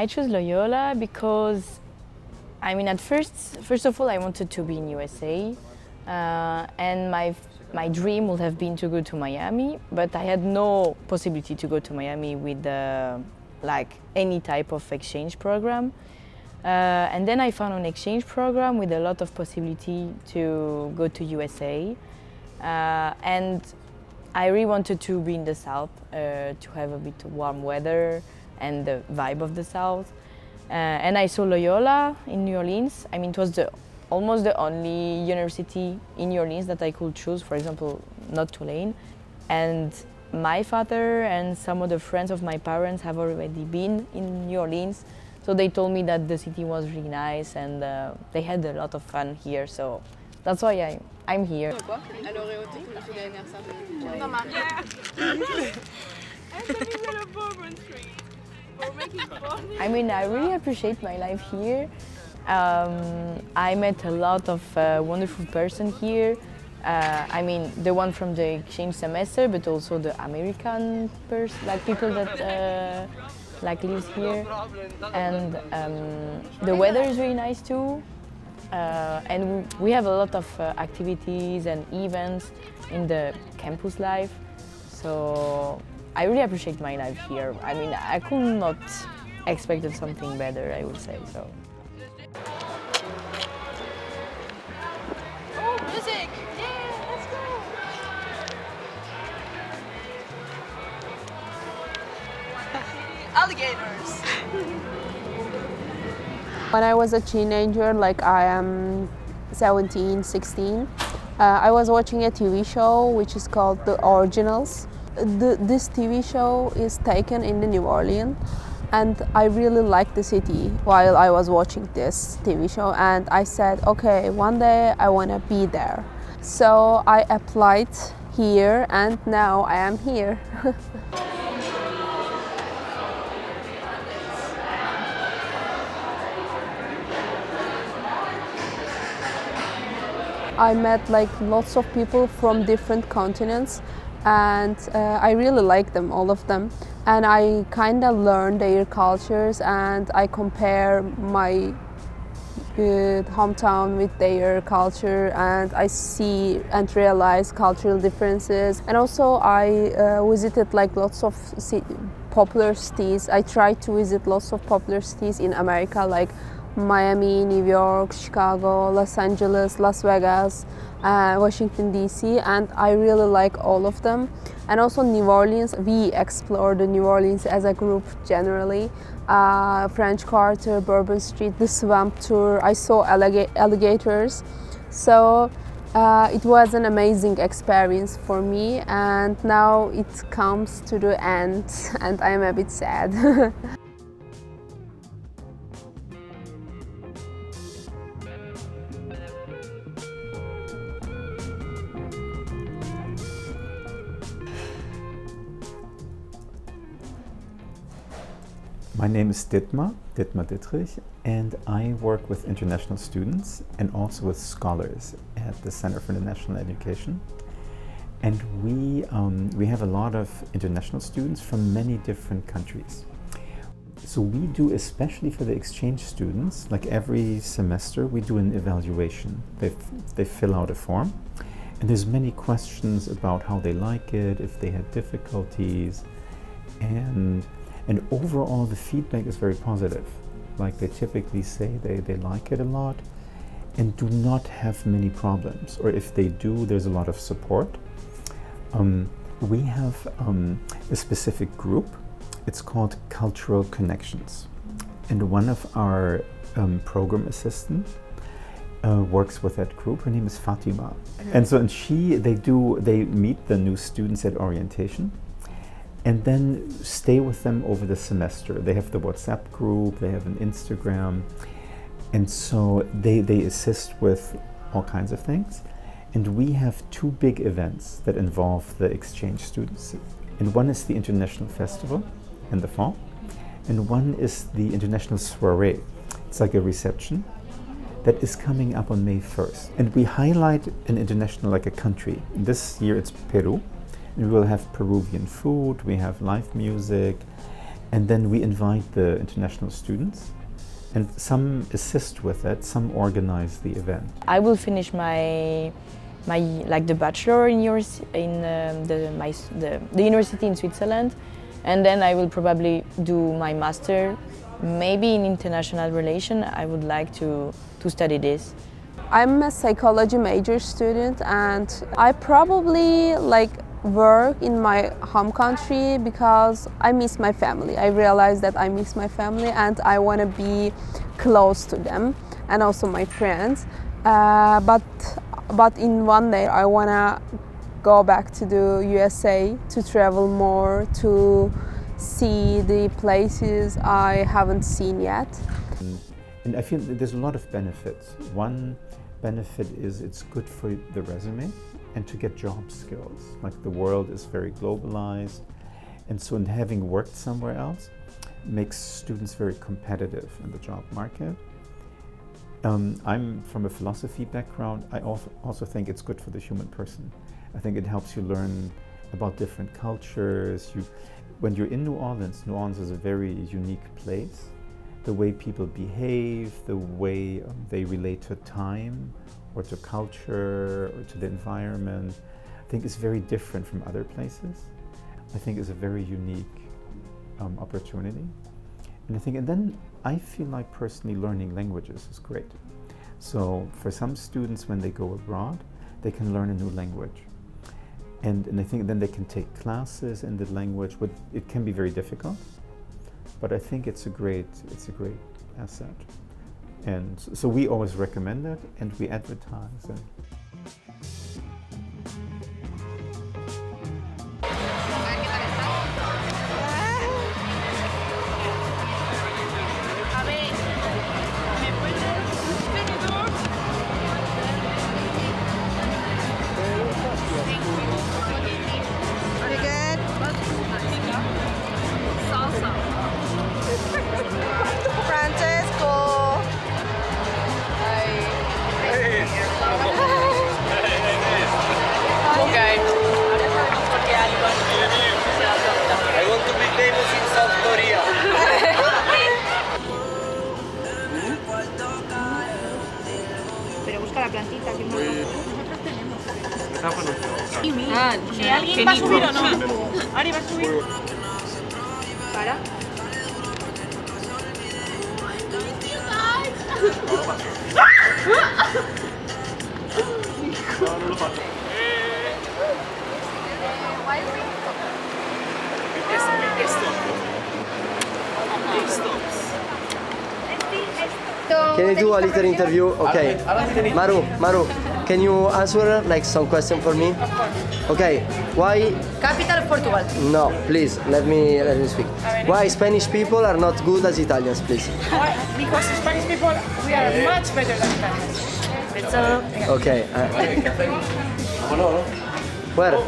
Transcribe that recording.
I chose Loyola because, I mean, first of all, I wanted to be in USA, and my dream would have been to go to Miami, but I had no possibility to go to Miami with like any type of exchange program. And then I found an exchange program with a lot of possibility to go to USA, and I really wanted to be in the South, to have a bit warm weather and the vibe of the South. And I saw Loyola in New Orleans. I mean, it was almost the only university in New Orleans that I could choose, for example, not Tulane. And my father and some other friends of my parents have already been in New Orleans, so they told me that the city was really nice and they had a lot of fun here, so that's why I'm here. I mean, I really appreciate my life here. I met a lot of wonderful persons here. I mean, the one from the exchange semester, but also the American like people that like lives here. And the weather is really nice too. And we have a lot of activities and events in the campus life. So I really appreciate my life here. I mean, I could not expected something better, I would say. So. Oh, music! Yeah, let's go! Alligators! When I was a teenager, like I am 17, 16, I was watching a TV show which is called The Originals. This TV show is taken in the New Orleans, and I really liked the city while I was watching this TV show, and I said, okay, one day I want to be there. So I applied here and now I am here. I met like lots of people from different continents, and I really like them, all of them. And I kind of learn their cultures, and I compare my hometown with their culture, and I see and realize cultural differences. And also I visited like lots of popular cities. I tried to visit lots of popular cities in America, like Miami, New York, Chicago, Los Angeles, Las Vegas, Washington DC, and I really like all of them. And also New Orleans, we explored New Orleans as a group generally. French Quarter, Bourbon Street, the swamp tour, I saw alligators. So it was an amazing experience for me, and now it comes to the end and I am a bit sad. My name is Dietmar Dittrich, and I work with international students and also with scholars at the Center for International Education. And we have a lot of international students from many different countries. So we do, especially for the exchange students, like every semester we do an evaluation. They fill out a form, and there's many questions about how they like it, if they had difficulties, and overall the feedback is very positive. Like they typically say they like it a lot and do not have many problems, or if they do, there's a lot of support. We have a specific group. It's called Cultural Connections, and one of our program assistants works with that group. Her name is Fatima, and so they meet the new students at orientation, and then stay with them over the semester. They have the WhatsApp group, they have an Instagram, and so they assist with all kinds of things. And we have two big events that involve the exchange students. And one is the International Festival in the fall, and one is the International Soiree. It's like a reception that is coming up on May 1st. And we highlight an international, like a country. This year it's Peru. And we will have Peruvian food, we have live music, And then we invite the international students, and some assist with that, some organize the event. I will finish my like the bachelor in the university in Switzerland, and then I will probably do my master, maybe in international relation. I would like to study this. I'm a psychology major student, and I probably work in my home country because I miss my family. I realize that I miss my family and I want to be close to them and also my friends. But in one day I want to go back to the USA to travel more, to see the places I haven't seen yet. And I feel that there's a lot of benefits. One benefit is it's good for the resume and to get job skills. Like, the world is very globalized, and so in having worked somewhere else makes students very competitive in the job market. I'm from a philosophy background. I also think it's good for the human person. I think it helps you learn about different cultures. When you're in New Orleans is a very unique place. The way people behave, the way they relate to time or to culture or to the environment, I think is very different from other places. I think it's a very unique opportunity. And then I feel like personally learning languages is great. So for some students, when they go abroad, they can learn a new language. And I think then they can take classes in the language. It can be very difficult, but I think it's a great asset. And so we always recommend it, and we advertise it. I want to be famous in South Korea. Pero busca la plantita que nosotros tenemos. Si alguien va a subir o no. Ari va a subir. Para. Can I do a little interview? Okay. Maru, can you answer some question for me? Okay. Why? Capital of Portugal. No, please let me speak. Why Spanish people are not good as Italians, please? Because Spanish people, we are much better than Italians. Okay. Where?